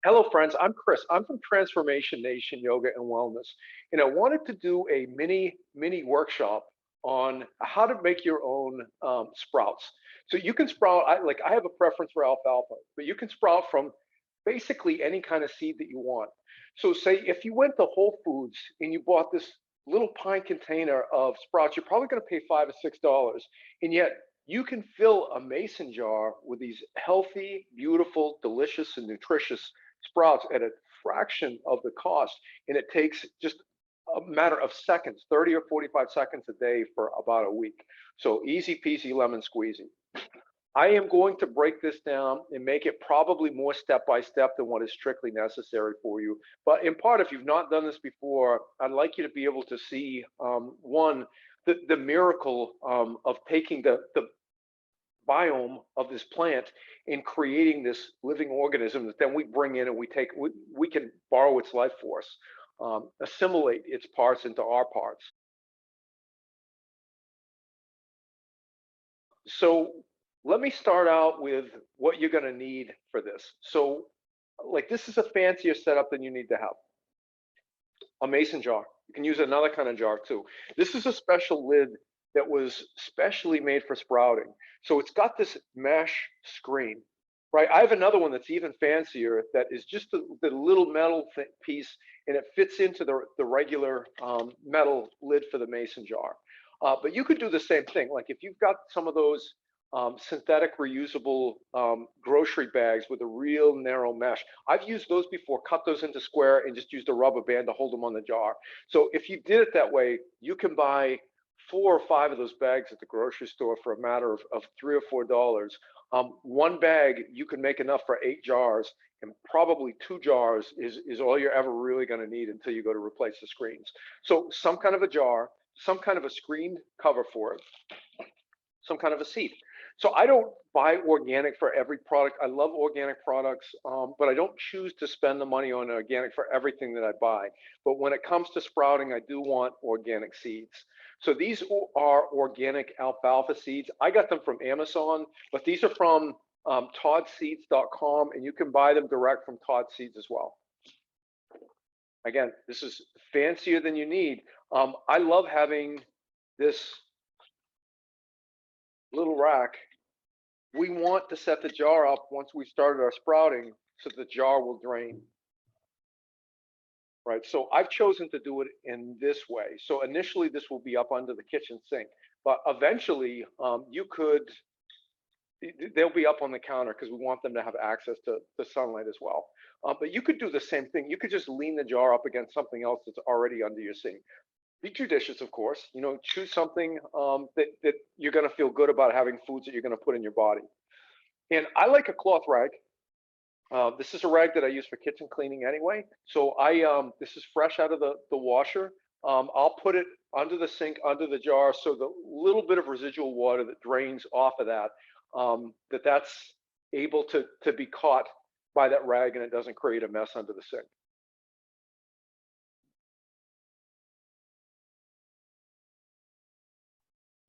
Hello, friends. I'm Chris. I'm from Transformation Nation Yoga and Wellness, and I wanted to do a mini workshop on how to make your own sprouts. So you can sprout. I have a preference for alfalfa, but you can sprout from basically any kind of seed that you want. So say if you went to Whole Foods and you bought this little pine container of sprouts, you're probably going to pay $5 or $6, and yet you can fill a mason jar with these healthy, beautiful, delicious, and nutritious sprouts at a fraction of the cost, and it takes just a matter of seconds, 30 or 45 seconds a day for about a week. So easy peasy lemon squeezy. I am going to break this down and make it probably more step by step than what is strictly necessary for you. But in part, if you've not done this before, I'd like you to be able to see one, the miracle of taking the biome of this plant in creating this living organism that then we bring in and we can borrow its life force, assimilate its parts into our parts. So let me start out with what you're going to need for this. So like this is a fancier setup than you need to have. A mason jar. You can use another kind of jar too. This is a special lid that was specially made for sprouting. So it's got this mesh screen, right? I have another one that's even fancier that is just the little metal piece, and it fits into the regular metal lid for the mason jar. But you could do the same thing. Like if you've got some of those synthetic reusable grocery bags with a real narrow mesh. I've used those before, cut those into square and just used a rubber band to hold them on the jar. So if you did it that way, you can buy 4 or 5 of those bags at the grocery store for a matter of $3 or $4. One bag, you can make enough for 8 jars, and probably 2 jars is all you're ever really going to need until you go to replace the screens. So some kind of a jar, some kind of a screened cover for it, some kind of a seed. So I don't buy organic for every product. I love organic products, but I don't choose to spend the money on organic for everything that I buy. But when it comes to sprouting, I do want organic seeds. So these are organic alfalfa seeds. I got them from Amazon, but these are from toddseeds.com, and you can buy them direct from Todd Seeds as well. Again, this is fancier than you need. I love having this little rack. We want to set the jar up once we started our sprouting so the jar will drain. Right, so I've chosen to do it in this way. So initially this will be up under the kitchen sink, but eventually they'll be up on the counter because we want them to have access to the sunlight as well. But you could do the same thing. You could just lean the jar up against something else that's already under your sink. Be judicious, of course. You know, choose something that you're going to feel good about having foods that you're going to put in your body. And I like a cloth rag. This is a rag that I use for kitchen cleaning anyway. So this is fresh out of the washer. I'll put it under the sink, under the jar, so the little bit of residual water that drains off of that, that's able to be caught by that rag and it doesn't create a mess under the sink.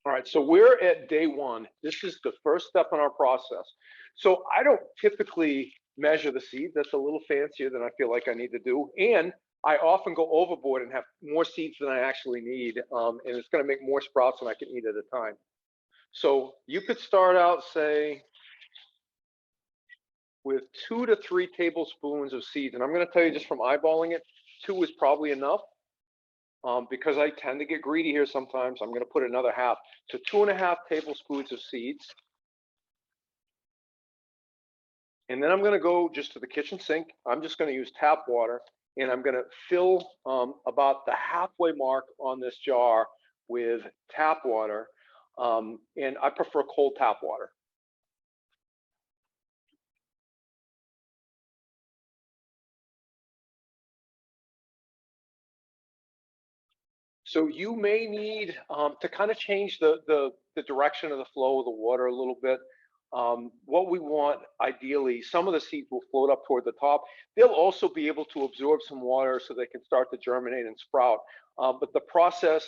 All right, so we're at day one. This is the first step in our process. So I don't typically measure the seeds. That's a little fancier than I feel like I need to do. And I often go overboard and have more seeds than I actually need. And it's going to make more sprouts than I can eat at a time. So you could start out, say, with 2 to 3 tablespoons of seeds. And I'm going to tell you just from eyeballing it, 2 is probably enough. Because I tend to get greedy here sometimes, I'm going to put another half. So 2.5 tablespoons of seeds. And then I'm going to go just to the kitchen sink. I'm just going to use tap water, and I'm going to fill about the halfway mark on this jar with tap water. And I prefer cold tap water. So you may need to kind of change the direction of the flow of the water a little bit. What we want, ideally, some of the seeds will float up toward the top. They'll also be able to absorb some water so they can start to germinate and sprout. But the process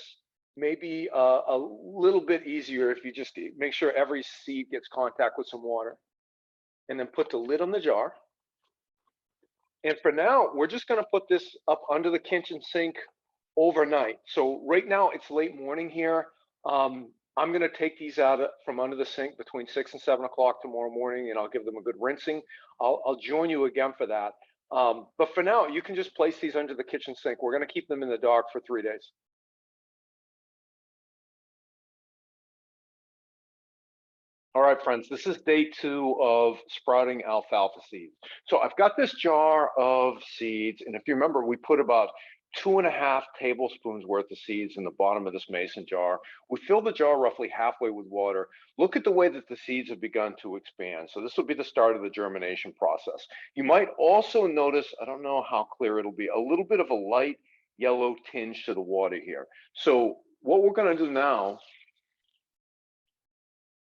may be a little bit easier if you just make sure every seed gets contact with some water. And then put the lid on the jar. And for now, we're just going to put this up under the kitchen sink overnight. So right now it's late morning here. I'm going to take these out from under the sink between 6 and 7 o'clock tomorrow morning, and I'll give them a good rinsing. I'll join you again for that. But for now, you can just place these under the kitchen sink. We're going to keep them in the dark for 3 days. All right, friends, this is day 2 of sprouting alfalfa seeds. So I've got this jar of seeds, and if you remember, we put about 2.5 tablespoons worth of seeds in the bottom of this mason jar. We fill the jar roughly halfway with water. Look at the way that the seeds have begun to expand. So this will be the start of the germination process. You might also notice, I don't know how clear it'll be, a little bit of a light yellow tinge to the water here. So what we're going to do now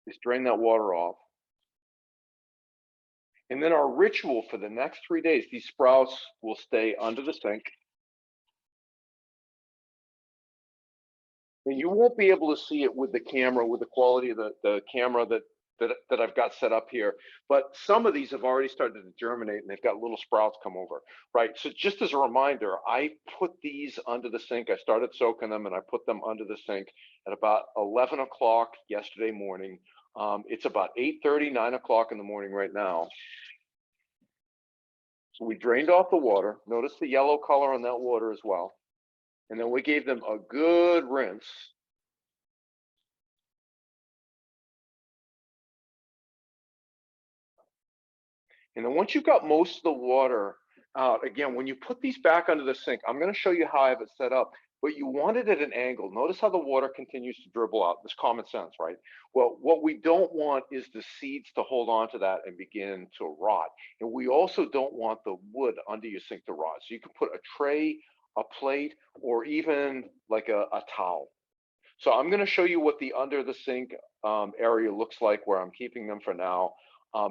is drain that water off. And then our ritual for the next 3 days, these sprouts will stay under the sink. And you won't be able to see it with the camera, with the quality of the camera that I've got set up here. But some of these have already started to germinate and they've got little sprouts come over, right? So just as a reminder, I put these under the sink. I started soaking them and I put them under the sink at about 11 o'clock yesterday morning. It's about 8:30, 9 o'clock in the morning right now. So we drained off the water. Notice the yellow color on that water as well. And then we gave them a good rinse. And then once you've got most of the water out, again, when you put these back under the sink, I'm going to show you how I have it set up, but you want it at an angle. Notice how the water continues to dribble out. This common sense, right? Well, what we don't want is the seeds to hold on to that and begin to rot. And we also don't want the wood under your sink to rot. So you can put a tray, a plate, or even like a towel. So I'm going to show you what the under the sink area looks like where I'm keeping them for now.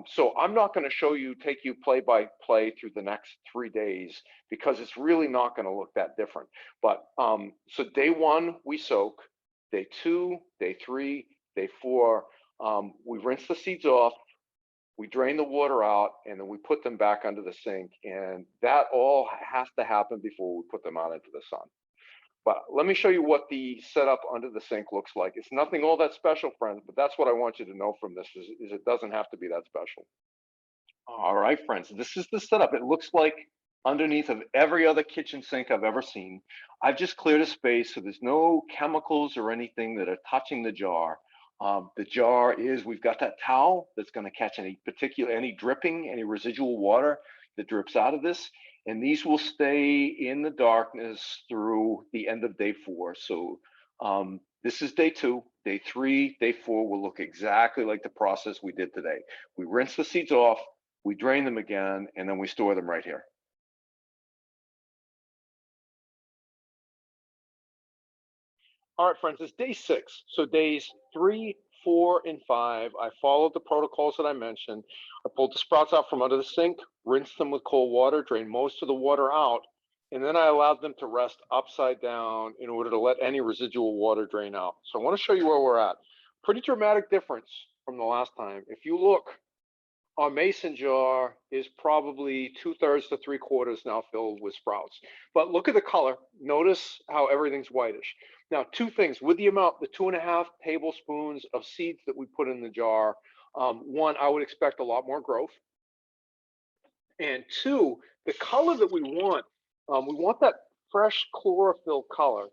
So I'm not going to take you play by play through the next 3 days because it's really not going to look that different. But so day 1, we soak. Day 2, day 3, day 4, we rinse the seeds off. We drain the water out and then we put them back under the sink. And that all has to happen before we put them out into the sun. But let me show you what the setup under the sink looks like. It's nothing all that special, friends, but that's what I want you to know from this is it doesn't have to be that special. All right, friends, this is the setup. It looks like underneath of every other kitchen sink I've ever seen. I've just cleared a space so there's no chemicals or anything that are touching the jar. The jar we've got that towel that's going to catch any dripping, any residual water that drips out of this. And these will stay in the darkness through the end of day 4. So this is day 2. Day 3, day 4 will look exactly like the process we did today. We rinse the seeds off, we drain them again, and then we store them right here. All right, friends, it's day 6. So days 3, 4, and 5, I followed the protocols that I mentioned. I pulled the sprouts out from under the sink, rinsed them with cold water, drained most of the water out, and then I allowed them to rest upside down in order to let any residual water drain out. So I want to show you where we're at. Pretty dramatic difference from the last time. If you look, our mason jar is probably 2/3 to 3/4 now filled with sprouts. But look at the color. Notice how everything's whitish. Now, 2 things with the 2.5 tablespoons of seeds that we put in the jar. 1, I would expect a lot more growth. And 2, the color that we want that fresh chlorophyll color.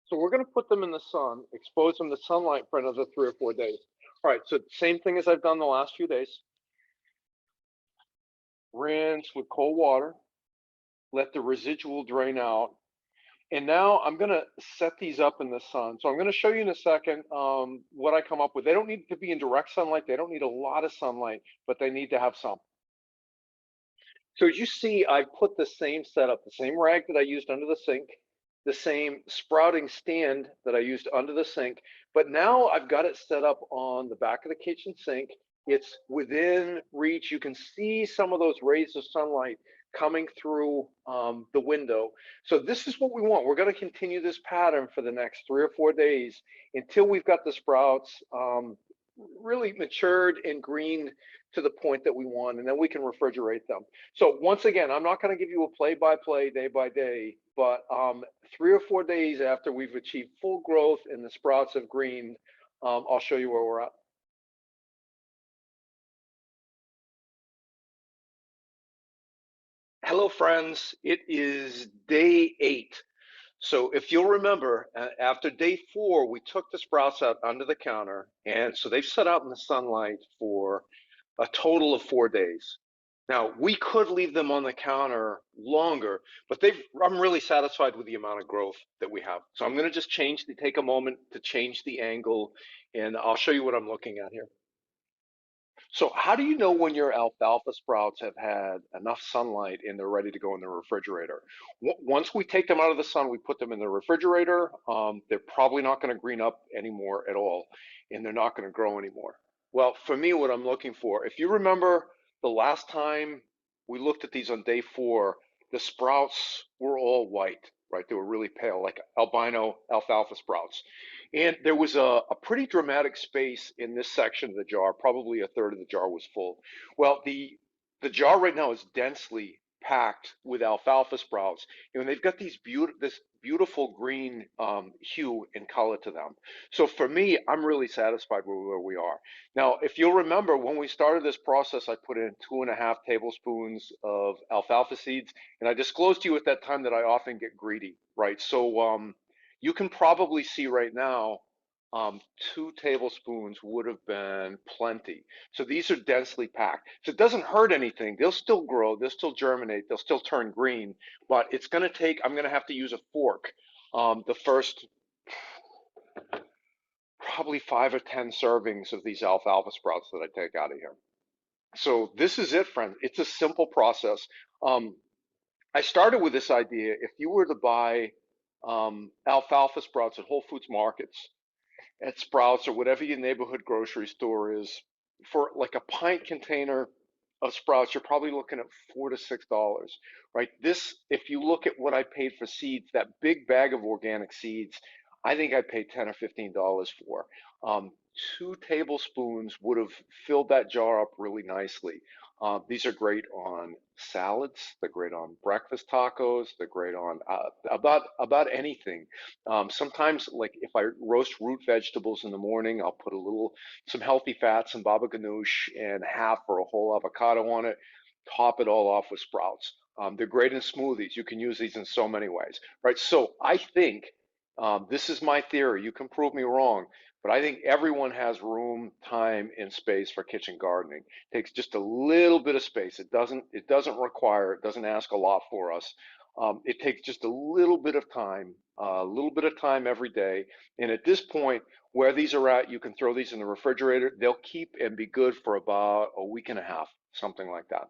So we're going to put them in the sun, expose them to sunlight for another 3 or 4 days. All right, so same thing as I've done the last few days. Rinse with cold water, let the residual drain out. And now I'm going to set these up in the sun. So I'm going to show you in a second what I come up with. They don't need to be in direct sunlight. They don't need a lot of sunlight, but they need to have some. So as you see, I put the same setup, the same rag that I used under the sink, the same sprouting stand that I used under the sink, but now I've got it set up on the back of the kitchen sink. It's within reach. You can see some of those rays of sunlight coming through the window. So this is what we want. We're going to continue this pattern for the next 3 or 4 days until we've got the sprouts really matured and green to the point that we want, and then we can refrigerate them. So once again, I'm not going to give you a play-by-play, day by day, but 3 or 4 days after we've achieved full growth and the sprouts have greened, I'll show you where we're at. Hello, friends. It is day 8. So if you'll remember, after day 4, we took the sprouts out under the counter, and so they've sat out in the sunlight for a total of 4 days. Now, we could leave them on the counter longer, but I'm really satisfied with the amount of growth that we have. So I'm going to just take a moment to change the angle, and I'll show you what I'm looking at here. So how do you know when your alfalfa sprouts have had enough sunlight and they're ready to go in the refrigerator? Once we take them out of the sun, we put them in the refrigerator. They're probably not going to green up anymore at all, and they're not going to grow anymore. Well, for me, what I'm looking for, if you remember the last time we looked at these on day 4, the sprouts were all white, right? They were really pale, like albino alfalfa sprouts. And there was a pretty dramatic space in this section of the jar. Probably a third of the jar was full. Well, the jar right now is densely packed with alfalfa sprouts, and they've got this beautiful green hue and color to them. So for me, I'm really satisfied with where we are. Now, if you'll remember, when we started this process, I put in 2.5 tablespoons of alfalfa seeds, and I disclosed to you at that time that I often get greedy, right? So you can probably see right now, 2 tablespoons would have been plenty. So these are densely packed. So it doesn't hurt anything. They'll still grow, they'll still germinate, they'll still turn green, but I'm going to have to use a fork. The first probably 5 or 10 servings of these alfalfa sprouts that I take out of here. So this is it, friends. It's a simple process. Um, I started with this idea. If you were to buy alfalfa sprouts at Whole Foods markets, at Sprouts or whatever your neighborhood grocery store is, for like a pint container of Sprouts, you're probably looking at $4 to $6, right? This, if you look at what I paid for seeds, that big bag of organic seeds, I think I paid $10 or $15 for. 2 tablespoons would have filled that jar up really nicely. These are great on salads. They're great on breakfast tacos. They're great on about anything. Sometimes, like if I roast root vegetables in the morning, I'll put some healthy fats, some baba ganoush, and half or a whole avocado on it. Top it all off with sprouts. They're great in smoothies. You can use these in so many ways, right? So I think this is my theory. You can prove me wrong, but I think everyone has room, time, and space for kitchen gardening. It takes just a little bit of space. It doesn't ask a lot for us. It takes just a little bit of time every day. And at this point, where these are at, you can throw these in the refrigerator. They'll keep and be good for about a week and a half, something like that.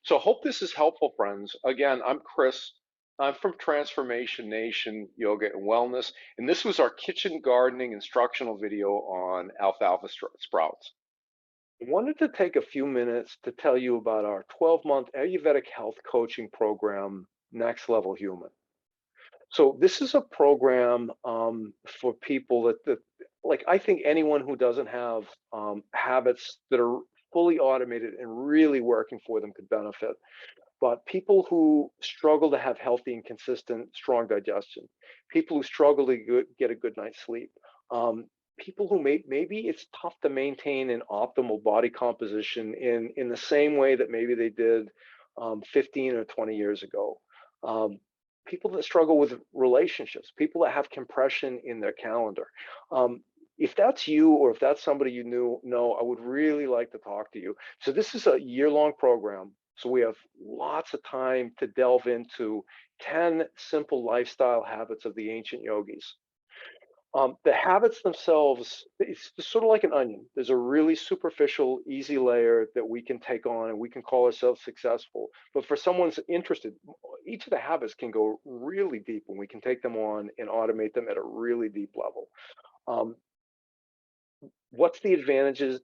So hope this is helpful, friends. Again, I'm Chris. I'm from Transformation Nation Yoga and Wellness, and this was our kitchen gardening instructional video on alfalfa sprouts. I wanted to take a few minutes to tell you about our 12-month Ayurvedic health coaching program, Next Level Human. So this is a program for people that like I think anyone who doesn't have habits that are fully automated and really working for them could benefit. But people who struggle to have healthy and consistent, strong digestion, people who struggle to get a good night's sleep, people who maybe it's tough to maintain an optimal body composition in the same way that maybe they did 15 or 20 years ago. People that struggle with relationships, people that have compression in their calendar. If that's you or if that's somebody you know, I would really like to talk to you. So this is a year-long program. So we have lots of time to delve into 10 simple lifestyle habits of the ancient yogis. The habits themselves, it's sort of like an onion. There's a really superficial, easy layer that we can take on and we can call ourselves successful. But for someone's interested, each of the habits can go really deep and we can take them on and automate them at a really deep level. Um, what's the advantages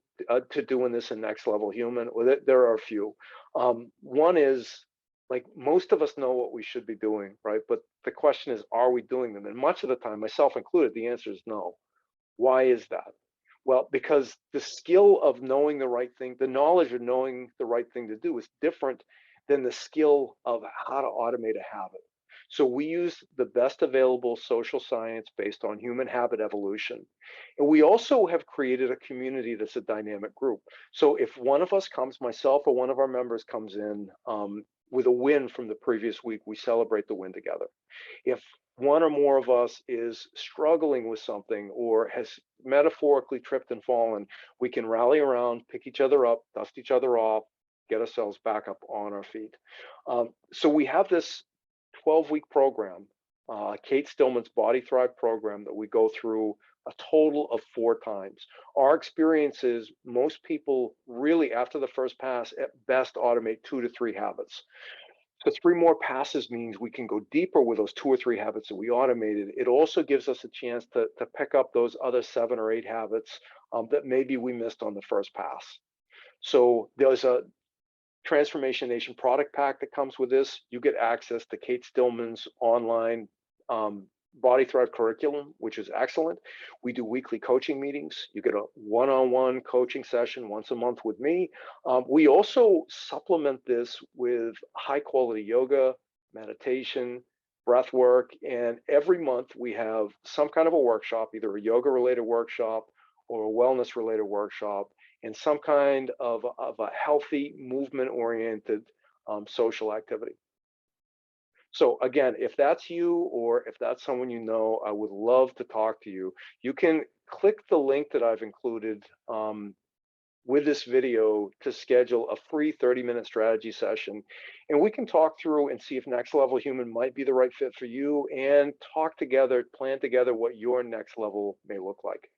to doing this in Next Level Human? Well, there are a few. One is, like, most of us know what we should be doing, right? But the question is, are we doing them? And much of the time, myself included, the answer is no. Why is that? Well, because the skill of knowing the right thing, the knowledge of knowing the right thing to do is different than the skill of how to automate a habit. So we use the best available social science based on human habit evolution. And we also have created a community that's a dynamic group. So if one of us comes, myself or one of our members comes in with a win from the previous week, we celebrate the win together. If one or more of us is struggling with something or has metaphorically tripped and fallen, we can rally around, pick each other up, dust each other off, get ourselves back up on our feet. So we have this 12-week program, Kate Stillman's Body Thrive program, that we go through a total of 4 times. Our experience is most people really, after the first pass, at best automate 2 to 3 habits. So 3 more passes means we can go deeper with those 2 or 3 habits that we automated. It also gives us a chance to pick up those other 7 or 8 habits that maybe we missed on the first pass. So there's a Transformation Nation product pack that comes with this. You get access to Kate Stillman's online Body Thrive curriculum, which is excellent. We do weekly coaching meetings. You get a one-on-one coaching session once a month with me. We also supplement this with high-quality yoga, meditation, breath work, and every month we have some kind of a workshop, either a yoga-related workshop or a wellness-related workshop, and some kind of a healthy, movement-oriented social activity. So again, if that's you or if that's someone you know, I would love to talk to you. You can click the link that I've included with this video to schedule a free 30-minute strategy session. And we can talk through and see if Next Level Human might be the right fit for you and talk together, plan together what your next level may look like.